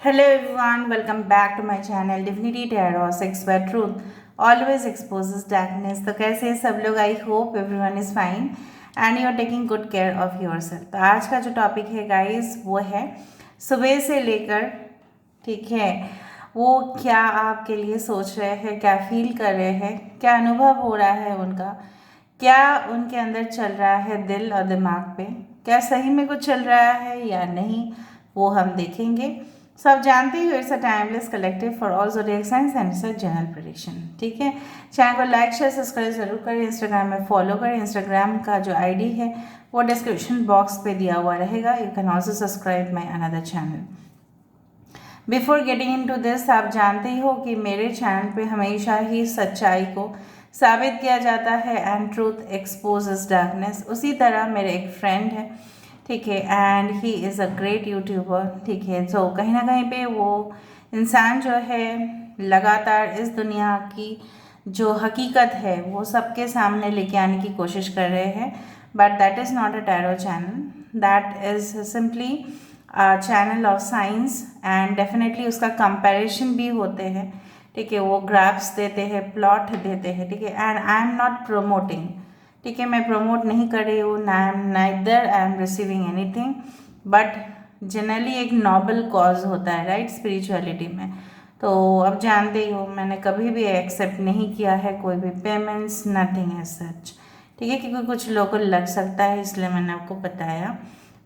Hello everyone, welcome back to my channel Divinity Tarot 6 where truth always exposes darkness. तो कैसे हैं सब लोग? I hope everyone is fine and you are taking good care of yourself. तो आज का जो topic है गाइस वो है सुबह से लेकर, ठीक है, वो क्या आपके लिए सोच रहे हैं, क्या फील कर रहे हैं, क्या अनुभव हो रहा है उनका, क्या उनके अंदर चल रहा है दिल और दिमाग पे, क्या सही में कुछ चल रहा है या नहीं, वो हम देखेंगे। सब जानते ही हो it's a timeless collective for all zodiac science and it's a general prediction. ठीक है, चैनल को लाइक शेयर सब्सक्राइब जरूर करें, इंस्टाग्राम में फॉलो करें। इंस्टाग्राम का जो आईडी है वो डिस्क्रिप्शन बॉक्स पे दिया हुआ रहेगा। You can also subscribe my another channel. Before getting into this, आप जानते ही हो कि मेरे चैनल पे हमेशा ही सच्चाई को साबित किया जाता है एंड ट्रूथ एक्सपोजेस डार्कनेस। उसी तरह मेरे एक फ्रेंड है, ठीक है, and he is a great YouTuber, ठीक है। सो कहीं ना कहीं पे वो इंसान जो है लगातार इस दुनिया की जो हकीकत है वो सबके सामने लेके आने की कोशिश कर रहे हैं। But that is not a tarot channel, that is simply channel of science and definitely उसका कंपैरिजन भी होते हैं, ठीक है। वो ग्राफ्स देते हैं, प्लॉट देते हैं, ठीक है। And I am not promoting, ठीक है, मैं प्रमोट नहीं कर रही हूँ, neither I am receiving anything, but generally एक नोबल कॉज होता है राइट स्पिरिचुअलिटी में। तो अब जानते ही हो मैंने कभी भी एक्सेप्ट नहीं किया है कोई भी पेमेंट्स, नथिंग एज सच, ठीक है, क्योंकि कुछ लोगों को लग सकता है इसलिए मैंने आपको बताया।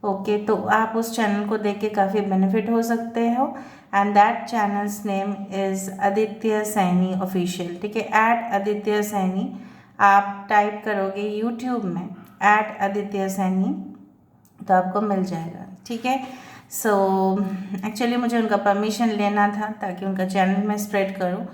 ओके, तो आप उस चैनल को देख के काफ़ी बेनिफिट हो सकते हो and that channels name is Aditya Saini official, ठीक है। एट आदित्य सैनी आप टाइप करोगे यूट्यूब में एट आदित्य सैनी तो आपको मिल जाएगा, ठीक है। सो एक्चुअली मुझे उनका परमिशन लेना था ताकि उनका चैनल में स्प्रेड करूँ।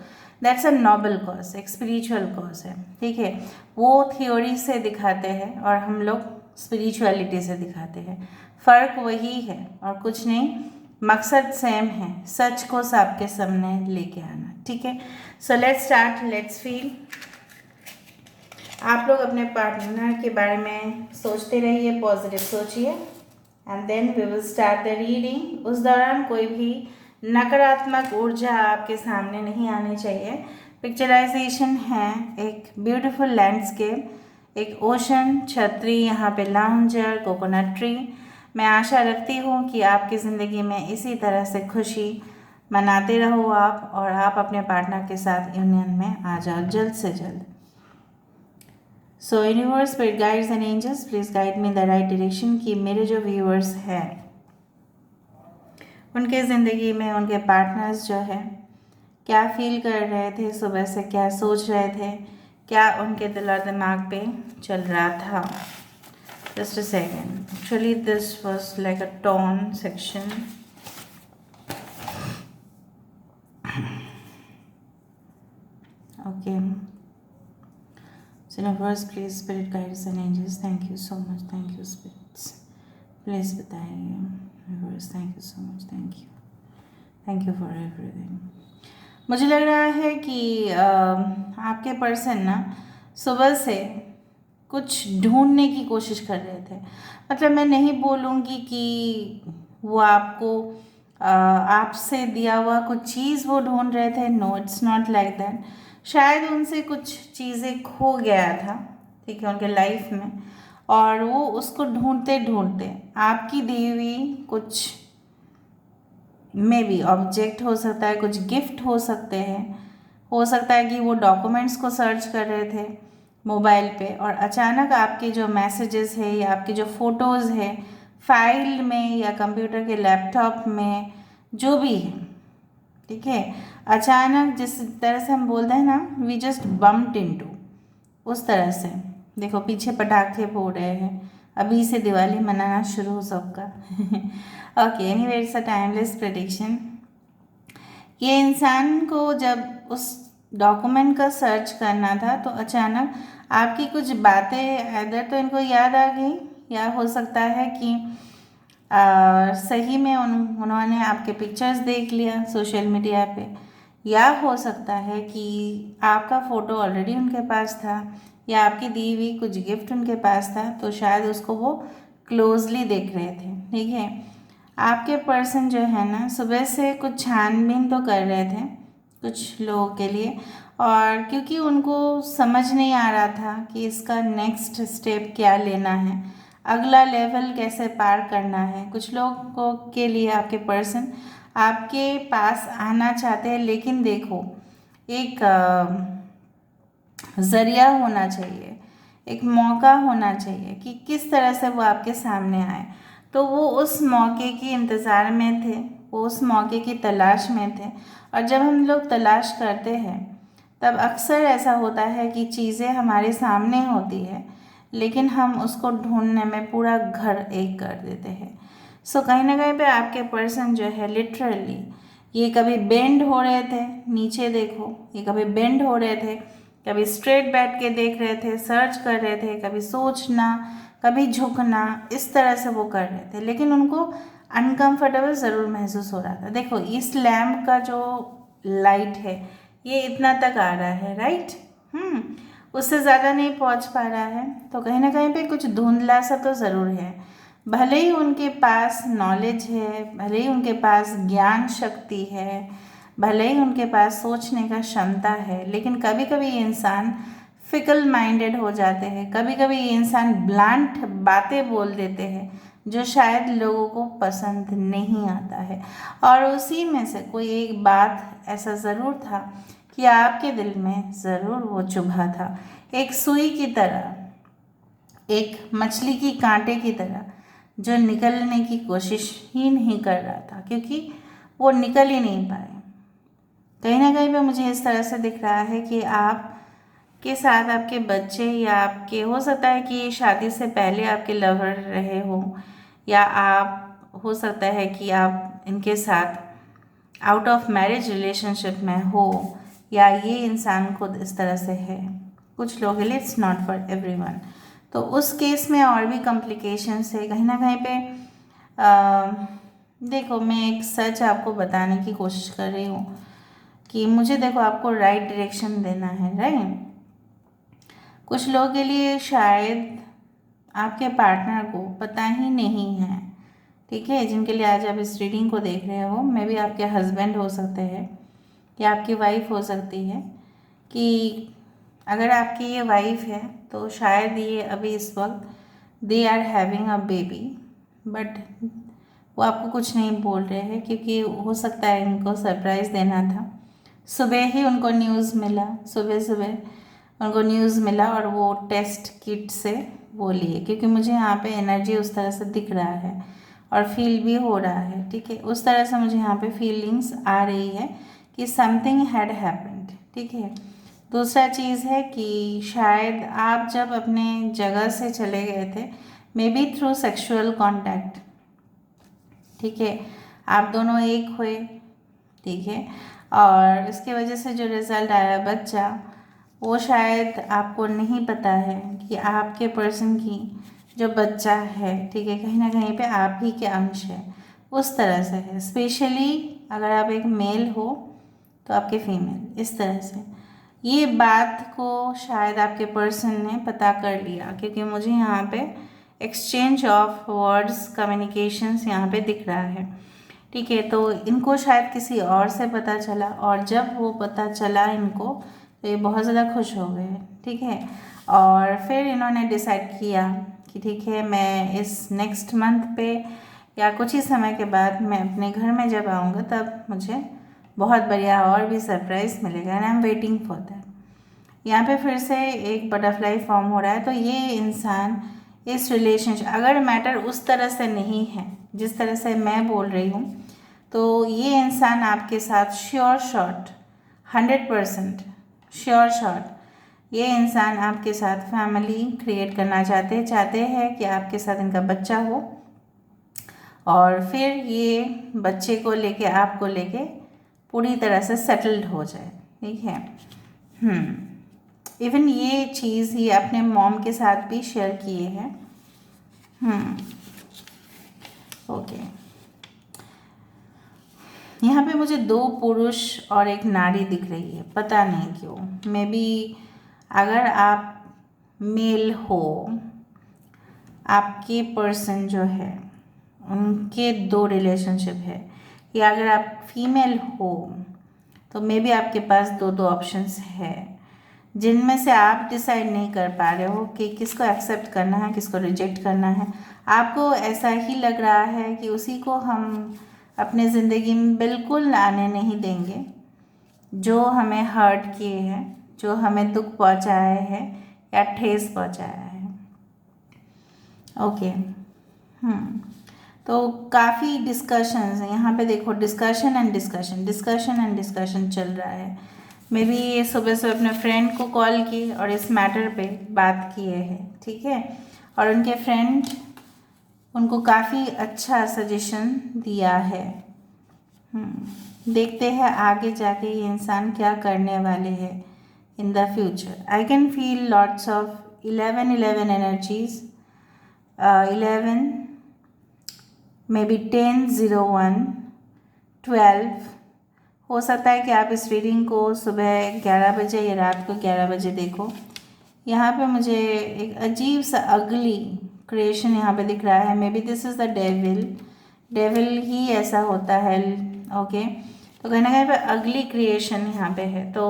दैट्स अ नोबल कॉज, एक स्पिरिचुअल कॉज है, ठीक है। वो थ्योरी से दिखाते हैं और हम लोग स्पिरिचुअलिटी से दिखाते हैं। फ़र्क वही है और कुछ नहीं, मकसद सेम है, सच को सबके सामने लेके आना, ठीक है। So let's start, let's feel. आप लोग अपने पार्टनर के बारे में सोचते रहिए, पॉजिटिव सोचिए and then we will start the reading. उस दौरान कोई भी नकारात्मक ऊर्जा आपके सामने नहीं आनी चाहिए। पिक्चराइजेशन है एक ब्यूटीफुल लैंडस्केप, एक ओशन, छतरी, यहाँ पे लाउंजर, कोकोनट ट्री। मैं आशा रखती हूँ कि आपकी ज़िंदगी में इसी तरह से खुशी मनाते रहो आप और आप अपने पार्टनर के साथ यूनियन में आ जाओ जल्द से जल्द। So universe, spirit guides and angels, please guide me the right direction कि मेरे जो व्यूअर्स हैं उनके ज़िंदगी में उनके पार्टनर्स जो है क्या फील कर रहे थे सुबह से, क्या सोच रहे थे, क्या उनके दिल और दिमाग पे चल रहा था। Just a second, actually this was like a tone section. Okay, universe please spirit guides and angels, thank you so much, thank you spirits, please बताइए universe, thank you so much, thank you for everything. मुझे लग रहा है कि आपके person ना सुबह से कुछ ढूंढने की कोशिश कर रहे थे। मतलब मैं नहीं बोलूँगी कि वो आपको आपसे दिया हुआ कुछ चीज़ वो ढूंढ रहे थे, no it's not like that. शायद उनसे कुछ चीज़ें खो गया था, ठीक है, उनके लाइफ में, और वो उसको ढूंढते ढूंढते आपकी दी हुई कुछ मे बी ऑब्जेक्ट हो सकता है, कुछ गिफ्ट हो सकते हैं, हो सकता है कि वो डॉक्यूमेंट्स को सर्च कर रहे थे मोबाइल पे और अचानक आपके जो मैसेजेस है या आपकी जो फ़ोटोज़ है फाइल में या कंप्यूटर के लैपटॉप में जो भी है, ठीक है, अचानक जिस तरह से हम बोलते हैं ना वी जस्ट बम्प्ड इनटू, उस तरह से। देखो पीछे पटाखे फोड़ रहे हैं, अभी से दिवाली मनाना शुरू हो सबका। Okay, anyway it's a timeless prediction. ये इंसान को जब उस डॉक्यूमेंट का सर्च करना था तो अचानक आपकी कुछ बातें इधर तो इनको याद आ गई, या हो सकता है कि सही में उन्होंने आपके पिक्चर्स देख लिया सोशल मीडिया पे, या हो सकता है कि आपका फ़ोटो ऑलरेडी उनके पास था या आपकी दी हुई कुछ गिफ्ट उनके पास था, तो शायद उसको वो क्लोजली देख रहे थे, ठीक है। आपके पर्सन जो है ना सुबह से कुछ छानबीन तो कर रहे थे कुछ लोगों के लिए, और क्योंकि उनको समझ नहीं आ रहा था कि इसका नेक्स्ट स्टेप क्या लेना है, अगला लेवल कैसे पार करना है। कुछ लोगों के लिए आपके पर्सन आपके पास आना चाहते हैं, लेकिन देखो एक ज़रिया होना चाहिए, एक मौका होना चाहिए कि किस तरह से वो आपके सामने आए। तो वो उस मौके के इंतज़ार में थे, वो उस मौके की तलाश में थे। और जब हम लोग तलाश करते हैं तब अक्सर ऐसा होता है कि चीज़ें हमारे सामने होती है, लेकिन हम उसको ढूंढने में पूरा घर एक कर देते हैं। सो कहीं ना कहीं पे आपके पर्सन जो है लिटरली ये कभी बेंड हो रहे थे, नीचे देखो, ये कभी बेंड हो रहे थे, कभी स्ट्रेट बैठ के देख रहे थे, सर्च कर रहे थे, कभी सोचना, कभी झुकना, इस तरह से वो कर रहे थे, लेकिन उनको अनकंफर्टेबल ज़रूर महसूस हो रहा था। देखो इस लैम्प का जो लाइट है ये इतना तक आ रहा है, राइट। उससे ज़्यादा नहीं पहुंच पा रहा है, तो कहीं ना कहीं पे कुछ धुंधला सा तो ज़रूर है। भले ही उनके पास नॉलेज है, भले ही उनके पास ज्ञान शक्ति है, भले ही उनके पास सोचने का क्षमता है, लेकिन कभी कभी इंसान फिकल माइंडेड हो जाते हैं, कभी कभी ये इंसान ब्लंट बातें बोल देते हैं जो शायद लोगों को पसंद नहीं आता है। और उसी में से कोई एक बात ऐसा ज़रूर था कि आपके दिल में ज़रूर वो चुभा था, एक सुई की तरह, एक मछली की कांटे की तरह, जो निकलने की कोशिश ही नहीं कर रहा था, क्योंकि वो निकल ही नहीं पाए। कहीं ना कहीं पे मुझे इस तरह से दिख रहा है कि आप के साथ आपके बच्चे, या आपके हो सकता है कि शादी से पहले आपके लवर रहे हो, या आप हो सकता है कि आप इनके साथ आउट ऑफ मैरिज रिलेशनशिप में हो, या ये इंसान खुद इस तरह से है। कुछ लोगों के लिए इट्स नॉट फॉर एवरीवन। तो उस केस में और भी कॉम्प्लिकेशंस है कहीं ना कहीं पे। देखो मैं एक सच आपको बताने की कोशिश कर रही हूँ कि मुझे देखो आपको राइट डायरेक्शन देना है, राइट। कुछ लोगों के लिए शायद आपके पार्टनर को पता ही नहीं है, ठीक है, जिनके लिए आज आप इस रीडिंग को देख रहे हो, मे बी आपके हस्बैंड हो सकते हैं या आपकी वाइफ हो सकती है, कि अगर आपकी ये वाइफ है तो शायद ये अभी इस वक्त they are having a baby, but वो आपको कुछ नहीं बोल रहे हैं, क्योंकि हो सकता है इनको सरप्राइज़ देना था। सुबह ही उनको न्यूज़ मिला, सुबह सुबह उनको न्यूज़ मिला और वो टेस्ट किट से वो लिए, क्योंकि मुझे यहाँ पे एनर्जी उस तरह से दिख रहा है और फील भी हो रहा है, ठीक है। उस तरह से मुझे यहाँ पे फीलिंग्स आ रही है कि समथिंग हैड हैपेंड, ठीक है। दूसरा चीज़ है कि शायद आप जब अपने जगह से चले गए थे, may be through sexual contact, ठीक है, आप दोनों एक हुए, ठीक है, और इसकी वजह से जो रिज़ल्ट आया बच्चा, वो शायद आपको नहीं पता है कि आपके पर्सन की जो बच्चा है, ठीक है, कहीं ना कहीं पे आप ही के अंश है, उस तरह से है। स्पेशली अगर आप एक मेल हो तो आपके फीमेल, इस तरह से ये बात को शायद आपके पर्सन ने पता कर लिया, क्योंकि मुझे यहाँ पे एक्सचेंज ऑफ वर्ड्स कम्युनिकेशंस यहाँ पे दिख रहा है, ठीक है। तो इनको शायद किसी और से पता चला, और जब वो पता चला इनको तो ये बहुत ज़्यादा खुश हो गए, ठीक है। और फिर इन्होंने डिसाइड किया कि ठीक है, मैं इस नेक्स्ट मंथ पे या कुछ ही समय के बाद मैं अपने घर में जब आऊँगा तब मुझे बहुत बढ़िया और भी सरप्राइज़ मिलेगा, and I am waiting for that. यहाँ पे फिर से एक बटरफ्लाई फॉर्म हो रहा है। तो ये इंसान इस रिलेशनशिप, अगर मैटर उस तरह से नहीं है जिस तरह से मैं बोल रही हूँ, तो ये इंसान आपके साथ श्योर शॉट 100% श्योर शॉट ये इंसान आपके साथ फैमिली क्रिएट करना चाहते हैं कि आपके साथ इनका बच्चा हो, और फिर ये बच्चे को लेके आपको लेके पूरी तरह से सेटल्ड हो जाए, ठीक है। इवन ये चीज़ ये अपने मॉम के साथ भी शेयर किए हैं। ओके, यहाँ पे मुझे 2 पुरुष और एक नारी दिख रही है, पता नहीं क्यों। मे बी अगर आप मेल हो, आपके पर्सन जो है उनके दो रिलेशनशिप है, या अगर आप फीमेल हो तो मे बी आपके पास दो दो ऑप्शंस है जिनमें से आप डिसाइड नहीं कर पा रहे हो कि किसको एक्सेप्ट करना है, किसको रिजेक्ट करना है। आपको ऐसा ही लग रहा है कि उसी को हम अपने ज़िंदगी में बिल्कुल आने नहीं देंगे जो हमें हर्ट किए हैं, जो हमें दुख पहुंचाए हैं या ठेस पहुंचाया है। ओके। तो काफ़ी डिस्कशंस यहाँ पे देखो, डिस्कशन एंड डिस्कशन चल रहा है। मे बी ये सुबह सुबह अपने फ्रेंड को कॉल की और इस मैटर पे बात किए हैं, ठीक है। और उनके फ्रेंड उनको काफ़ी अच्छा सजेशन दिया है। देखते हैं आगे जाके ये इंसान क्या करने वाले हैं in the future. I can feel lots of 11 energies, 11 may be 10, 0, 1, 12। हो सकता है कि आप इस रीडिंग को सुबह 11 बजे या रात को 11 बजे देखो। यहाँ पे मुझे एक अजीब सा अगली क्रिएशन यहाँ पे दिख रहा है। Maybe this is the devil ही ऐसा होता है। ओके, तो कहीं ना कहीं पे अगली क्रिएशन यहाँ पे है। तो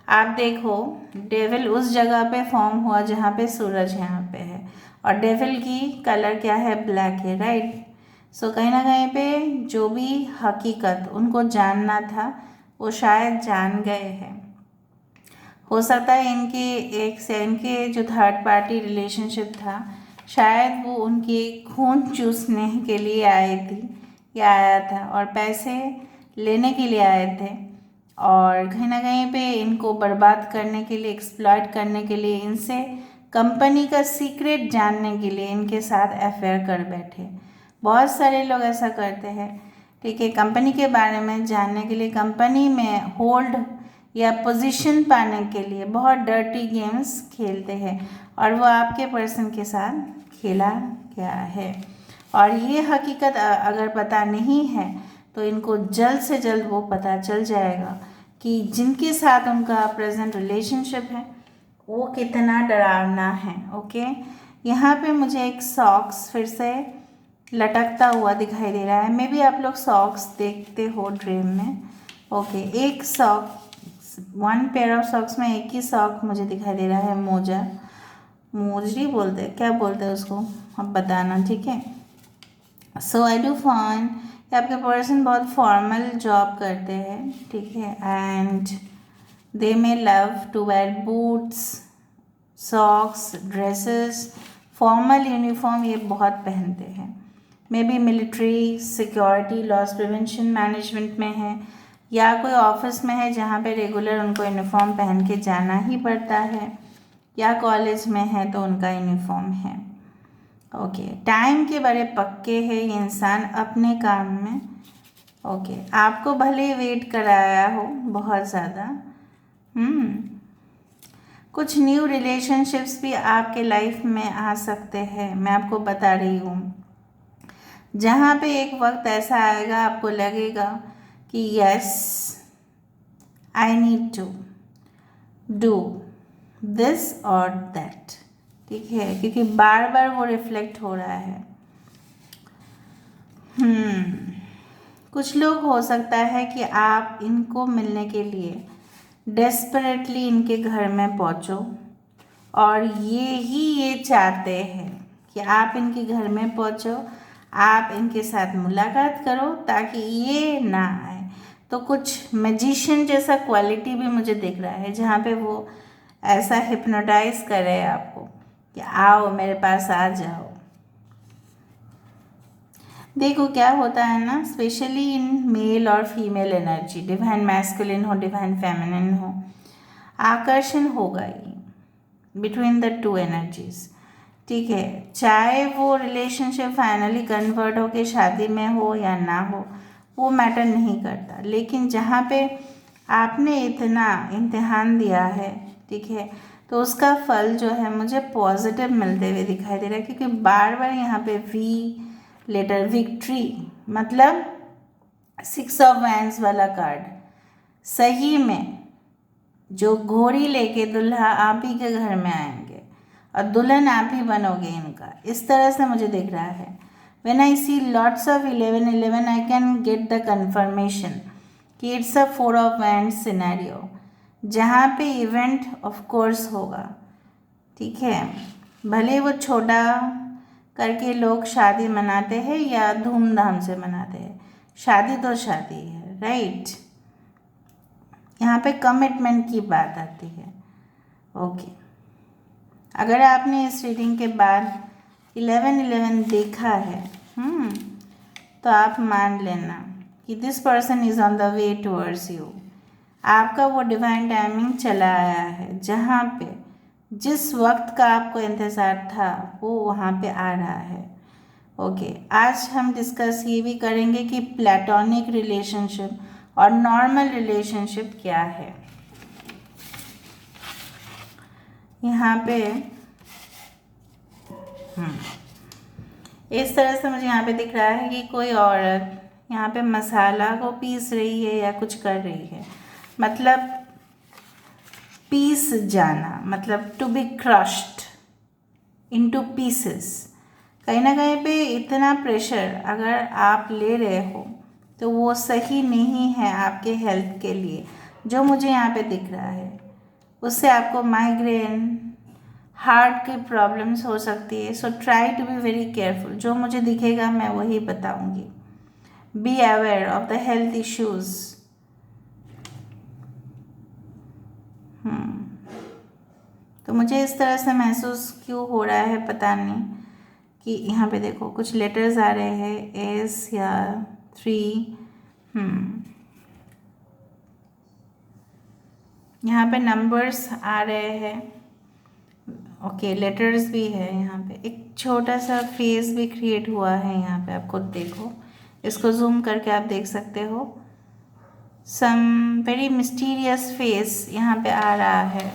आप देखो, डेविल उस जगह पे फॉर्म हुआ जहाँ पे सूरज यहाँ पे है, और डेविल की कलर क्या है, ब्लैक है, राइट। सो कहीं ना कहीं पे जो भी हकीकत उनको जानना था वो शायद जान गए हैं। हो सकता है इनके जो थर्ड पार्टी रिलेशनशिप था, शायद वो उनके खून चूसने के लिए आई थी या आया था, और पैसे लेने के लिए आए थे, और कहीं ना कहीं पे इनको बर्बाद करने के लिए, एक्सप्लॉइट करने के लिए, इनसे कंपनी का सीक्रेट जानने के लिए इनके साथ अफेयर कर बैठे। बहुत सारे लोग ऐसा करते हैं, ठीक है, कंपनी के बारे में जानने के लिए, कंपनी में होल्ड या पोजीशन पाने के लिए बहुत डर्टी गेम्स खेलते हैं, और वो आपके पर्सन के साथ खेला गया है। और ये हकीकत अगर पता नहीं है तो इनको जल्द से जल्द वो पता चल जाएगा कि जिनके साथ उनका प्रेजेंट रिलेशनशिप है वो कितना डरावना है। ओके, यहाँ पे मुझे एक सॉक्स फिर से लटकता हुआ दिखाई दे रहा है। मे बी आप लोग सॉक्स देखते हो ड्रीम में। ओके, एक सॉक, 1 पेयर ऑफ सॉक्स में एक ही सॉक मुझे दिखाई दे रहा है। मोजरी बोलते हैं, क्या बोलते हैं उसको, अब बताना, ठीक है। सो आई डू फाइंड कि आपके पर्सन बहुत फॉर्मल जॉब करते हैं, ठीक है, and they may love to wear boots, socks, dresses, formal uniform ये बहुत पहनते हैं। Maybe military, security, loss prevention management में है, या कोई ऑफिस में है जहाँ पे रेगुलर उनको यूनिफॉर्म पहन के जाना ही पड़ता है, या कॉलेज में है तो उनका यूनिफॉर्म है। ओके, टाइम के बड़े पक्के हैं ये इंसान अपने काम में। ओके, आपको भले वेट कराया हो बहुत ज़्यादा। कुछ न्यू रिलेशनशिप्स भी आपके लाइफ में आ सकते हैं, मैं आपको बता रही हूँ, जहाँ पे एक वक्त ऐसा आएगा आपको लगेगा कि yes I need to do this और दैट, ठीक है, क्योंकि बार बार वो रिफ्लेक्ट हो रहा है। कुछ लोग हो सकता है कि आप इनको मिलने के लिए डेस्परेटली इनके घर में पहुंचो, और ये चाहते हैं कि आप इनके घर में पहुंचो, आप इनके साथ मुलाकात करो ताकि ये ना आए। तो कुछ मैजिशियन जैसा क्वालिटी भी मुझे दिख रहा है, जहाँ पे वो ऐसा हिप्नोटाइज कर रहे हैं आपको कि आओ मेरे पास आ जाओ। देखो क्या होता है ना, स्पेशली इन मेल और फीमेल एनर्जी, डिवाइन मैस्कुलिन हो, डिवाइन फेमिनिन हो, आकर्षण होगा ही बिटवीन द टू एनर्जीज, ठीक है। चाहे वो रिलेशनशिप फाइनली कन्वर्ट हो के शादी में हो या ना हो, वो मैटर नहीं करता, लेकिन जहाँ पे आपने इतना इम्तिहान दिया है, ठीक है, तो उसका फल जो है मुझे पॉजिटिव मिलते हुए दिखाई दे रहा है, क्योंकि बार बार यहाँ पे वी लेटर विक्ट्री, मतलब 6 ऑफ वैंड्स वाला कार्ड, सही में जो घोड़ी लेके दुल्हा आप ही के घर में आएंगे और दुल्हन आप ही बनोगे इनका, इस तरह से मुझे दिख रहा है। When I see lots of 11 I can get the confirmation कि it's a 4 of wand scenario, जहाँ पे इवेंट ऑफ कोर्स होगा, ठीक है। भले वो छोटा करके लोग शादी मनाते हैं या धूमधाम से मनाते हैं, शादी तो शादी है, राइट। यहाँ पे कमिटमेंट की बात आती है। ओके, अगर आपने इस रीडिंग के बाद 11 देखा है तो आप मान लेना कि this person is on the way towards you. आपका वो डिवाइन टाइमिंग चला आया है, जहाँ पे जिस वक्त का आपको इंतज़ार था वो वहाँ पे आ रहा है। ओके, आज हम डिस्कस ये भी करेंगे कि प्लेटोनिक रिलेशनशिप और नॉर्मल रिलेशनशिप क्या है। यहाँ पे इस तरह से मुझे यहाँ पे दिख रहा है कि कोई औरत यहाँ पे मसाला को पीस रही है या कुछ कर रही है, मतलब पीस जाना, मतलब to be crushed into pieces. कहीं ना कहीं पे इतना प्रेशर अगर आप ले रहे हो तो वो सही नहीं है आपके हेल्थ के लिए, जो मुझे यहाँ पे दिख रहा है। उससे आपको माइग्रेन, हार्ट की प्रॉब्लम्स हो सकती है। So try to be very careful. जो मुझे दिखेगा मैं वही बताऊँगी। Be aware of the health issues. तो मुझे इस तरह से महसूस क्यों हो रहा है पता नहीं, कि यहाँ पे देखो कुछ लेटर्स आ रहे हैं, एस या 3, यहाँ पे नंबर्स आ रहे हैं। ओके, लेटर्स भी है यहाँ पे। एक छोटा सा फेस भी क्रिएट हुआ है यहाँ पे, आप खुद देखो, इसको जूम करके आप देख सकते हो। सम वेरी मिस्टीरियस फेस यहाँ पे आ रहा है।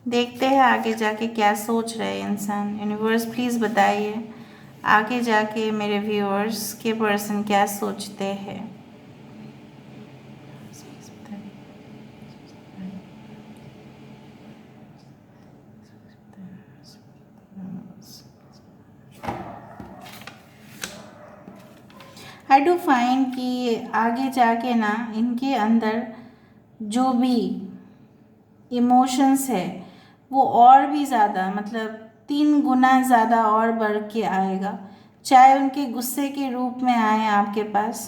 देखते हैं आगे जाके क्या सोच रहे हैं इंसान। यूनिवर्स प्लीज़ बताइए आगे जाके मेरे व्यूअर्स के पर्सन क्या सोचते हैं। आई डू फाइंड कि आगे जाके ना इनके अंदर जो भी इमोशंस है वो और भी ज़्यादा, मतलब 3 गुना ज़्यादा और बढ़ के आएगा। चाहे उनके गुस्से के रूप में आए आपके पास,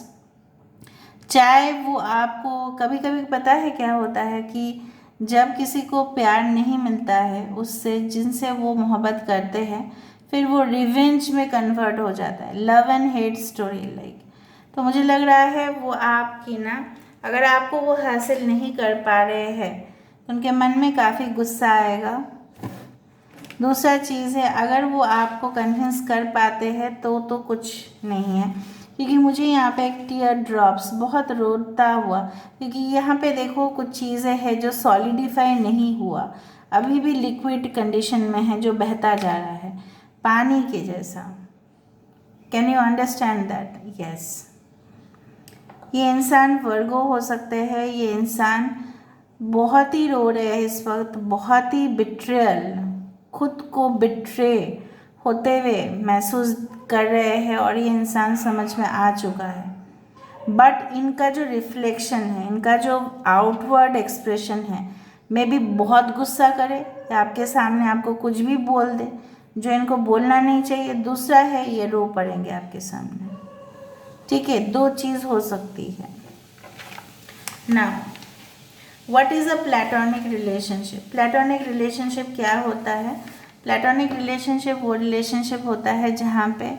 चाहे वो आपको, कभी कभी पता है क्या होता है कि जब किसी को प्यार नहीं मिलता है उससे, जिनसे वो मोहब्बत करते हैं, फिर वो रिवेंज में कन्वर्ट हो जाता है। Love and hate story like. तो मुझे लग रहा है वो आपकी ना, अगर आपको वो हासिल नहीं कर पा रहे हैं तो उनके मन में काफ़ी गुस्सा आएगा। दूसरा चीज़ है, अगर वो आपको कन्विंस कर पाते हैं तो कुछ नहीं है, क्योंकि मुझे यहाँ पे एक टीयर ड्रॉप्स बहुत रोता हुआ, क्योंकि यहाँ पे देखो कुछ चीज़ें हैं जो सॉलिडिफाई नहीं हुआ, अभी भी लिक्विड कंडीशन में है, जो बहता जा रहा है पानी के जैसा। Can you understand that? Yes, ये इंसान वर्गो हो सकते हैं। ये इंसान बहुत ही रो रहे हैं इस वक्त, बहुत ही बिट्रेयल, खुद को बिट्रे होते हुए महसूस कर रहे हैं, और ये इंसान समझ में आ चुका है। बट इनका जो रिफ्लेक्शन है, इनका जो आउटवर्ड एक्सप्रेशन है, मे बी बहुत गुस्सा करे या आपके सामने आपको कुछ भी बोल दे जो इनको बोलना नहीं चाहिए। दूसरा है, ये रो पड़ेंगे आपके सामने। ठीक है, 2 चीज़ हो सकती है ना। What is a platonic relationship? Platonic relationship क्या होता है? प्लेटोनिक रिलेशनशिप वो रिलेशनशिप होता है जहाँ पे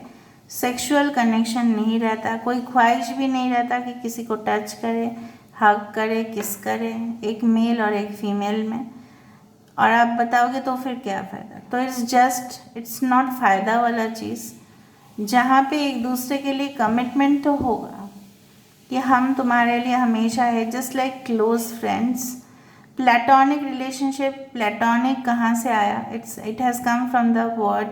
सेक्सुअल कनेक्शन नहीं रहता, कोई ख्वाहिश भी नहीं रहता कि किसी को टच करे, हग करे, किस करे, एक मेल और एक फीमेल में। और आप बताओगे तो फिर क्या फ़ायदा? तो इट्स नॉट फ़ायदा वाला चीज़, जहाँ पे एक दूसरे के लिए कमिटमेंट तो होगा कि हम तुम्हारे लिए हमेशा है, just like close friends. Platonic relationship, platonic कहाँ से आया? It has come from the word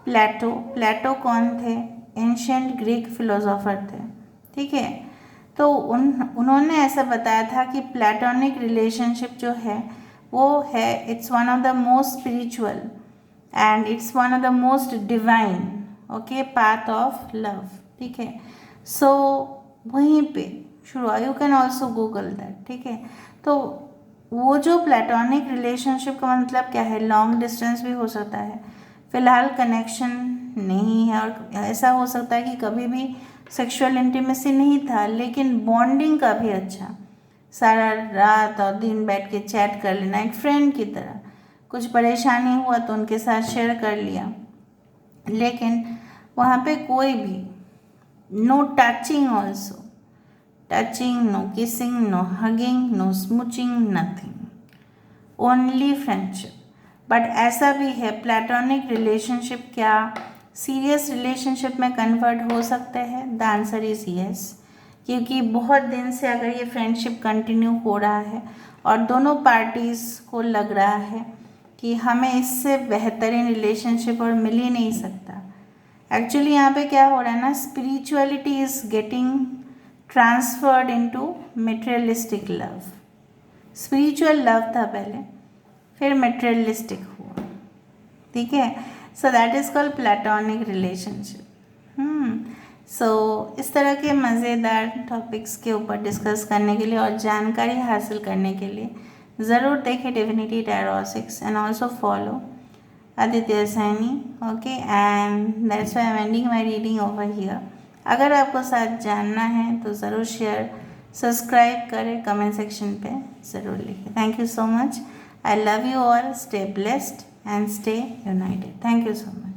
Plato. Plato कौन थे? एंशियंट ग्रीक फिलोसोफर थे, ठीक है। तो उन्होंने ऐसा बताया था कि प्लेटोनिक रिलेशनशिप जो है वो है, it's one of the most spiritual and it's one of the most divine. Okay, path of love, ठीक है। सो वहीं पे शुरू, you can also Google that, ठीक है। तो वो जो प्लेटोनिक रिलेशनशिप का मतलब क्या है, लॉन्ग डिस्टेंस भी हो सकता है, फिलहाल कनेक्शन नहीं है, और ऐसा हो सकता है कि कभी भी सेक्सुअल इंटीमेसी नहीं था, लेकिन बॉन्डिंग का भी अच्छा, सारा रात और दिन बैठ के चैट कर लेना एक फ्रेंड की तरह, कुछ परेशानी हुआ तो उनके साथ शेयर कर लिया, लेकिन वहाँ पे कोई भी no touching also, touching, no kissing, no hugging, no smooching, nothing, only friendship. But ऐसा भी है, प्लेटोनिक रिलेशनशिप क्या सीरियस रिलेशनशिप में कन्वर्ट हो सकते हैं? द आंसर इज यस, क्योंकि बहुत दिन से अगर ये फ्रेंडशिप कंटिन्यू हो रहा है और दोनों पार्टीज़ को लग रहा है कि हमें इससे बेहतरीन रिलेशनशिप और मिल ही नहीं सकता। एक्चुअली यहाँ पे क्या हो रहा है ना, spirituality is getting transferred into materialistic love. Spiritual love था पहले, फिर मटेरियलिस्टिक हुआ, ठीक है। So that is called platonic relationship. So इस तरह के मज़ेदार टॉपिक्स के ऊपर डिस्कस करने के लिए और जानकारी हासिल करने के लिए ज़रूर देखें divinity tarot 6 and also follow Aditya Saini, okay. And that's why I am ending my reading over here. अगर आपको साथ जानना है तो ज़रूर शेयर सब्सक्राइब करें, कमेंट सेक्शन पे ज़रूर लिखें। Thank you so much, I love you all, stay blessed and stay United. Thank you so much.